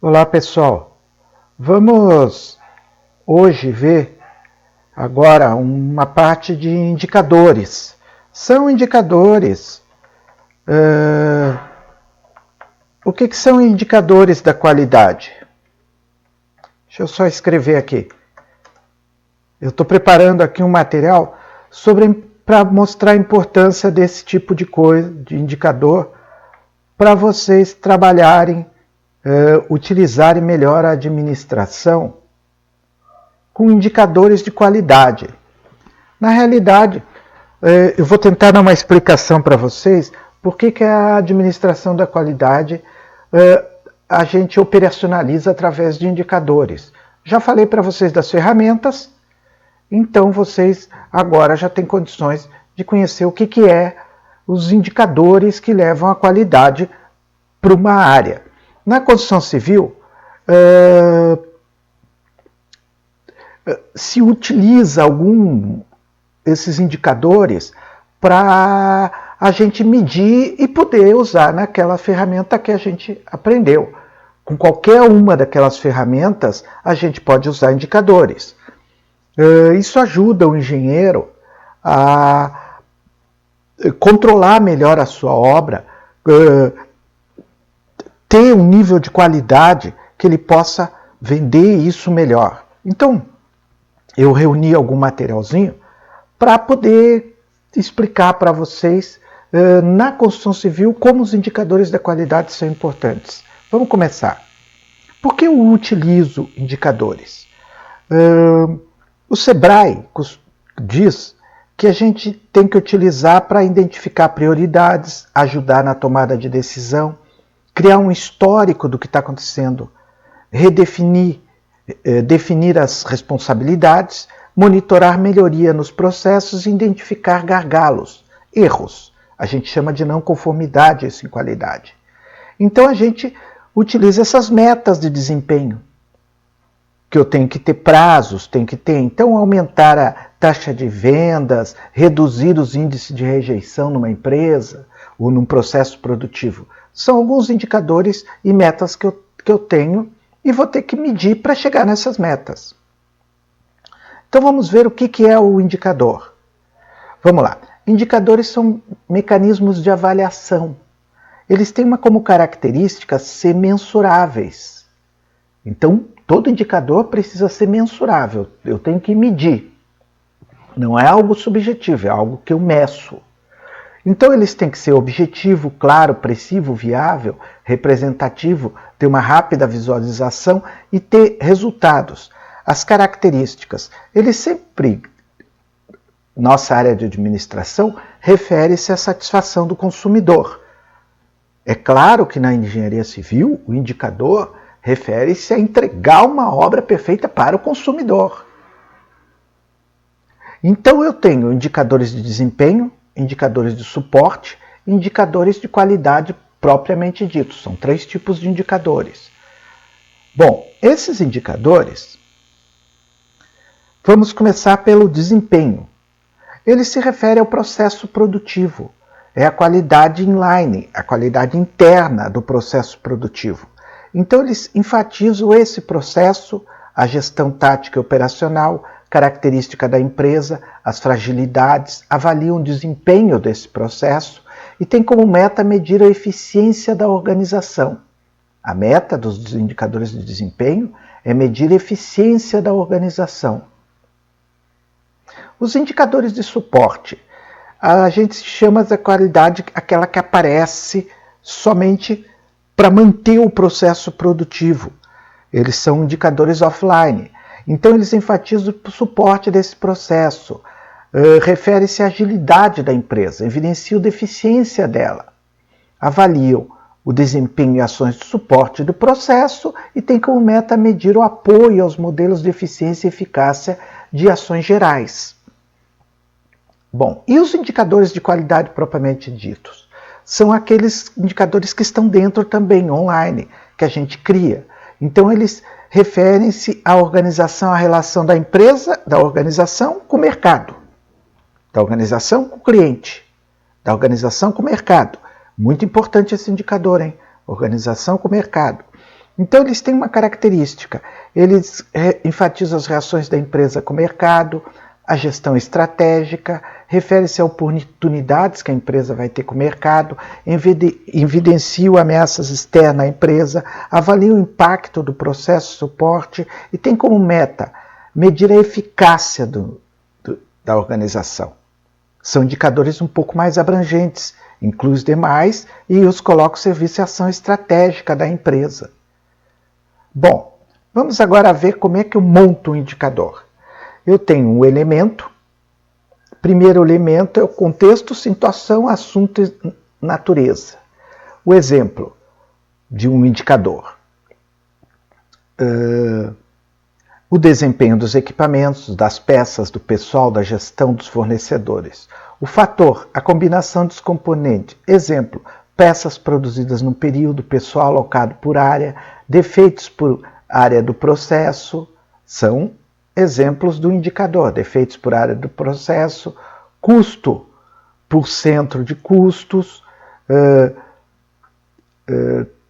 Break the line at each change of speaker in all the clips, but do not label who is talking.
Olá pessoal, vamos hoje ver agora uma parte de indicadores. São indicadores. O que são indicadores da qualidade? Deixa eu só escrever aqui. Eu estou preparando aqui um material para mostrar a importância desse tipo de coisa, de indicador, para vocês trabalharem, utilizarem melhor a administração com indicadores de qualidade. Na realidade, eu vou tentar dar uma explicação para vocês por que a administração da qualidade a gente operacionaliza através de indicadores. Já falei para vocês das ferramentas, então vocês agora já têm condições de conhecer o que é os indicadores que levam a qualidade para uma área. Na construção civil, se utiliza esses indicadores para a gente medir e poder usar naquela ferramenta que a gente aprendeu. Com qualquer uma daquelas ferramentas, a gente pode usar indicadores. Isso ajuda o engenheiro a controlar melhor a sua obra, ter um nível de qualidade que ele possa vender isso melhor. Então, eu reuni algum materialzinho para poder explicar para vocês na construção civil como os indicadores da qualidade são importantes. Vamos começar. Por que eu utilizo indicadores? O Sebrae diz que a gente tem que utilizar para identificar prioridades, ajudar na tomada de decisão, criar um histórico do que está acontecendo, definir as responsabilidades, monitorar melhoria nos processos e identificar gargalos, erros. A gente chama de não conformidade isso em qualidade. Então a gente utiliza essas metas de desempenho, que eu tenho que ter prazos, então aumentar a taxa de vendas, reduzir os índices de rejeição numa empresa ou num processo produtivo. São alguns indicadores e metas que eu tenho e vou ter que medir para chegar nessas metas. Então vamos ver o que é o indicador. Vamos lá. Indicadores são mecanismos de avaliação. Eles têm como característica ser mensuráveis. Então, todo indicador precisa ser mensurável. Eu tenho que medir. Não é algo subjetivo, é algo que eu meço. Então, eles têm que ser objetivo, claro, preciso, viável, representativo, ter uma rápida visualização e ter resultados. As características, eles sempre, nossa área de administração, refere-se à satisfação do consumidor. É claro que na engenharia civil, o indicador refere-se a entregar uma obra perfeita para o consumidor. Então eu tenho indicadores de desempenho, indicadores de suporte, indicadores de qualidade propriamente ditos. São 3 tipos de indicadores. Bom, esses indicadores, vamos começar pelo desempenho. Ele se refere ao processo produtivo. É a qualidade inline, a qualidade interna do processo produtivo. Então eles enfatizam esse processo, a gestão tática e operacional, característica da empresa, as fragilidades, avaliam o desempenho desse processo e tem como meta medir a eficiência da organização. A meta dos indicadores de desempenho é medir a eficiência da organização. Os indicadores de suporte, a gente chama da qualidade aquela que aparece somente para manter o processo produtivo. Eles são indicadores offline. Então, eles enfatizam o suporte desse processo. Refere-se à agilidade da empresa, evidenciam a deficiência dela. Avaliam o desempenho e ações de suporte do processo e tem como meta medir o apoio aos modelos de eficiência e eficácia de ações gerais. Bom, e os indicadores de qualidade propriamente ditos? São aqueles indicadores que estão dentro também, online, que a gente cria. Então, eles referem-se à organização, à relação da empresa, da organização com o mercado, da organização com o cliente, da organização com o mercado. Muito importante esse indicador, hein? Organização com o mercado. Então, eles têm uma característica, eles enfatizam as relações da empresa com o mercado, a gestão estratégica, refere-se a oportunidades que a empresa vai ter com o mercado, evidenciam ameaças externas à empresa, avaliam o impacto do processo de suporte e tem como meta medir a eficácia da organização. São indicadores um pouco mais abrangentes, inclui os demais e os coloca o serviço e ação estratégica da empresa. Bom, vamos agora ver como é que eu monto um indicador. Eu tenho um elemento. Primeiro elemento é o contexto, situação, assunto e natureza. O exemplo de um indicador. O desempenho dos equipamentos, das peças, do pessoal, da gestão dos fornecedores. O fator, a combinação dos componentes. Exemplo, peças produzidas num período, pessoal alocado por área, defeitos por área do processo, são exemplos do indicador, defeitos por área do processo, custo por centro de custos,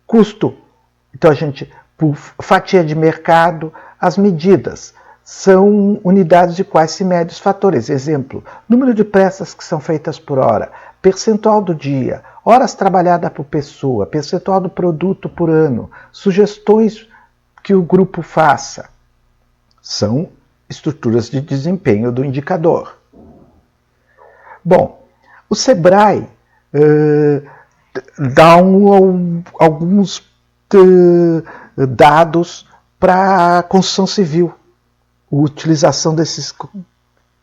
custo, então por fatia de mercado, as medidas são unidades de quais se mede os fatores, exemplo, número de peças que são feitas por hora, percentual do dia, horas trabalhadas por pessoa, percentual do produto por ano, sugestões que o grupo faça, são estruturas de desempenho do indicador. Bom, o Sebrae dá alguns dados para a construção civil, a utilização desses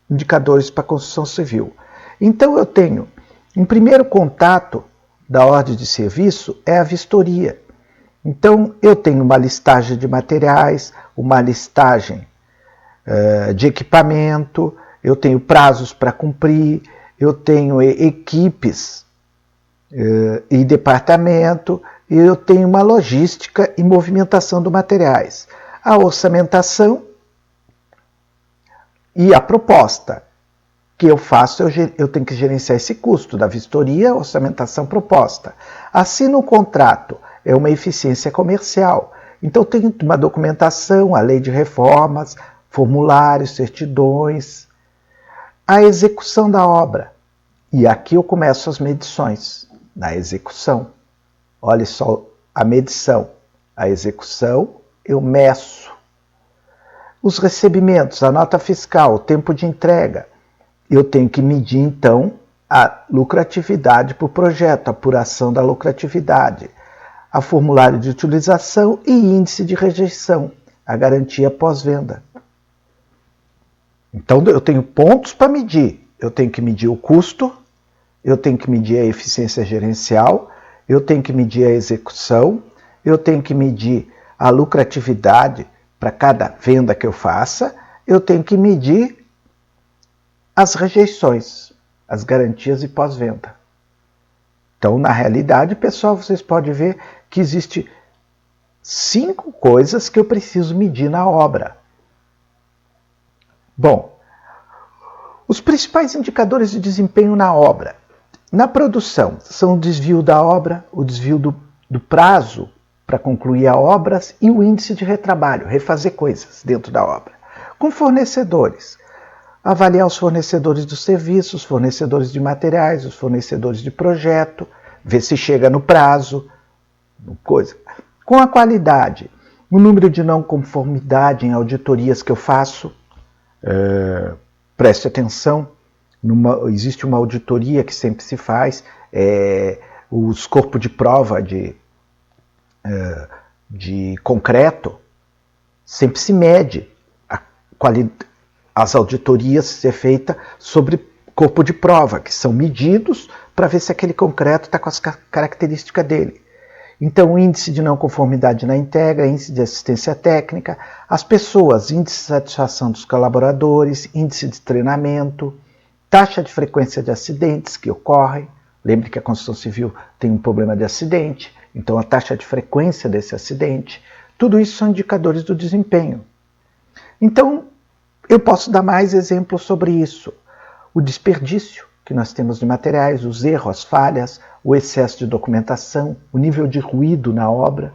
indicadores para a construção civil. Então eu tenho, um primeiro contato da ordem de serviço é a vistoria. Então eu tenho uma listagem de materiais, uma listagem de equipamento, eu tenho prazos para cumprir, eu tenho equipes e departamento, e eu tenho uma logística e movimentação de materiais. A orçamentação e a proposta que eu faço, eu tenho que gerenciar esse custo da vistoria, orçamentação, proposta. Assino um contrato, é uma eficiência comercial. Então tem uma documentação, a lei de reformas, formulários, certidões, a execução da obra. E aqui eu começo as medições, na execução. Olha só a medição, a execução, eu meço. Os recebimentos, a nota fiscal, o tempo de entrega. Eu tenho que medir, então, a lucratividade por projeto, a apuração da lucratividade, a formulário de utilização e índice de rejeição, a garantia pós-venda. Então, eu tenho pontos para medir. Eu tenho que medir o custo, eu tenho que medir a eficiência gerencial, eu tenho que medir a execução, eu tenho que medir a lucratividade para cada venda que eu faça, eu tenho que medir as rejeições, as garantias e pós-venda. Então, na realidade, pessoal, vocês podem ver que existe 5 coisas que eu preciso medir na obra. Bom, os principais indicadores de desempenho na obra. Na produção, são o desvio da obra, o desvio do prazo para concluir a obra e o índice de retrabalho, refazer coisas dentro da obra. Com fornecedores, avaliar os fornecedores dos serviços, os fornecedores de materiais, os fornecedores de projeto, ver se chega no prazo, coisa. Com a qualidade, o número de não conformidade em auditorias que eu faço, preste atenção, existe uma auditoria que sempre se faz, os corpos de prova de concreto, sempre se mede as auditorias ser feitas sobre corpo de prova, que são medidos para ver se aquele concreto está com as características dele. Então, o índice de não conformidade na entrega, índice de assistência técnica, as pessoas, índice de satisfação dos colaboradores, índice de treinamento, taxa de frequência de acidentes que ocorrem. Lembre que a construção civil tem um problema de acidente, então a taxa de frequência desse acidente. Tudo isso são indicadores do desempenho. Então, eu posso dar mais exemplos sobre isso. O desperdício que nós temos de materiais, os erros, as falhas, o excesso de documentação, o nível de ruído na obra,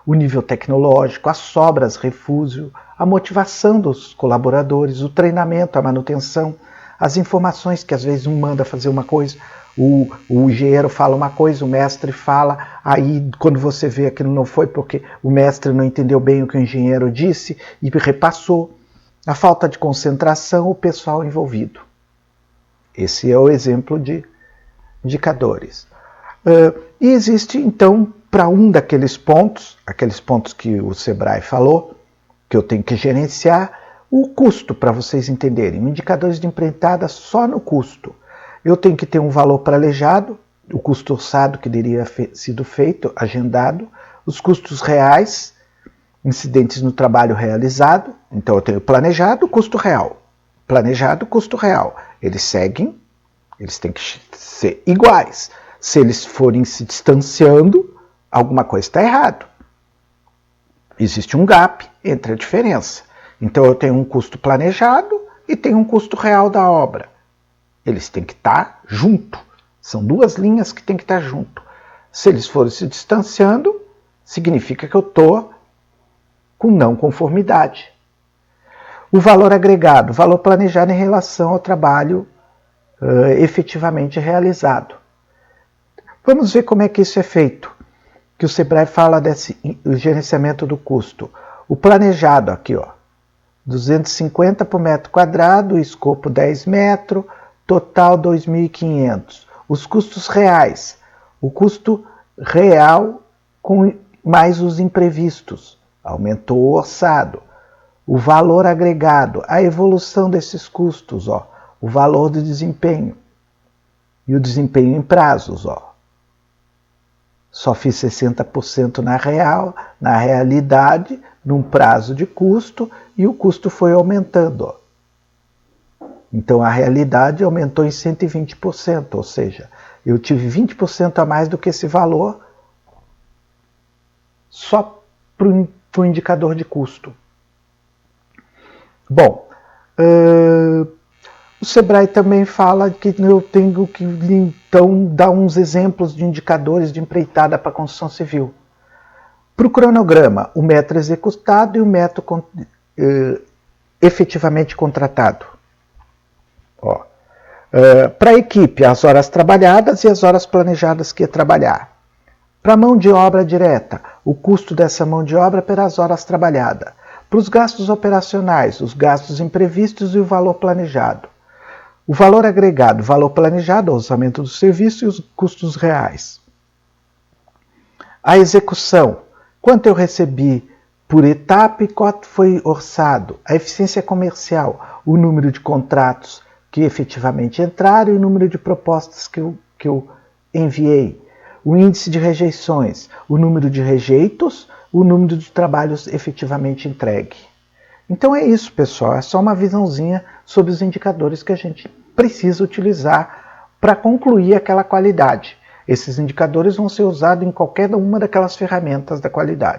o nível tecnológico, as sobras, refúgio, a motivação dos colaboradores, o treinamento, a manutenção, as informações que às vezes um manda fazer uma coisa, o engenheiro fala uma coisa, o mestre fala, aí quando você vê aquilo não foi porque o mestre não entendeu bem o que o engenheiro disse e repassou, a falta de concentração, o pessoal envolvido. Esse é o exemplo de indicadores. E existe então, para um daqueles pontos, aqueles pontos que o Sebrae falou, que eu tenho que gerenciar, o custo, para vocês entenderem. Indicadores de empreitada só no custo. Eu tenho que ter um valor planejado, o custo orçado que teria sido feito, agendado, os custos reais, incidentes no trabalho realizado. Então eu tenho planejado, custo real. Planejado, custo real. Eles seguem, eles têm que ser iguais. Se eles forem se distanciando, alguma coisa está errado. Existe um gap entre a diferença. Então eu tenho um custo planejado e tenho um custo real da obra. Eles têm que estar junto. São duas linhas que têm que estar junto. Se eles forem se distanciando, significa que eu estou com não conformidade. O valor agregado, valor planejado em relação ao trabalho efetivamente realizado. Vamos ver como é que isso é feito. Que o Sebrae fala desse gerenciamento do custo. O planejado aqui, ó, 250 por metro quadrado, escopo 10 metros, total 2.500. Os custos reais, o custo real com mais os imprevistos, aumentou o orçado. O valor agregado, a evolução desses custos, ó, o valor do desempenho e o desempenho em prazos, ó. Só fiz 60% na realidade, num prazo de custo, e o custo foi aumentando. Ó. Então a realidade aumentou em 120%, ou seja, eu tive 20% a mais do que esse valor só para o indicador de custo. Bom, o Sebrae também fala que eu tenho que, então, dar uns exemplos de indicadores de empreitada para a construção civil. Para o cronograma, o metro executado e o metro efetivamente contratado. Para a equipe, as horas trabalhadas e as horas planejadas que ia trabalhar. Para a mão de obra direta, o custo dessa mão de obra pelas horas trabalhadas. Para os gastos operacionais, os gastos imprevistos e o valor planejado. O valor agregado, o valor planejado, o orçamento do serviço e os custos reais. A execução, quanto eu recebi por etapa e quanto foi orçado. A eficiência comercial, o número de contratos que efetivamente entraram e o número de propostas que eu enviei. O índice de rejeições, o número de rejeitos, o número de trabalhos efetivamente entregue. Então é isso, pessoal. É só uma visãozinha sobre os indicadores que a gente precisa utilizar para concluir aquela qualidade. Esses indicadores vão ser usados em qualquer uma daquelas ferramentas da qualidade.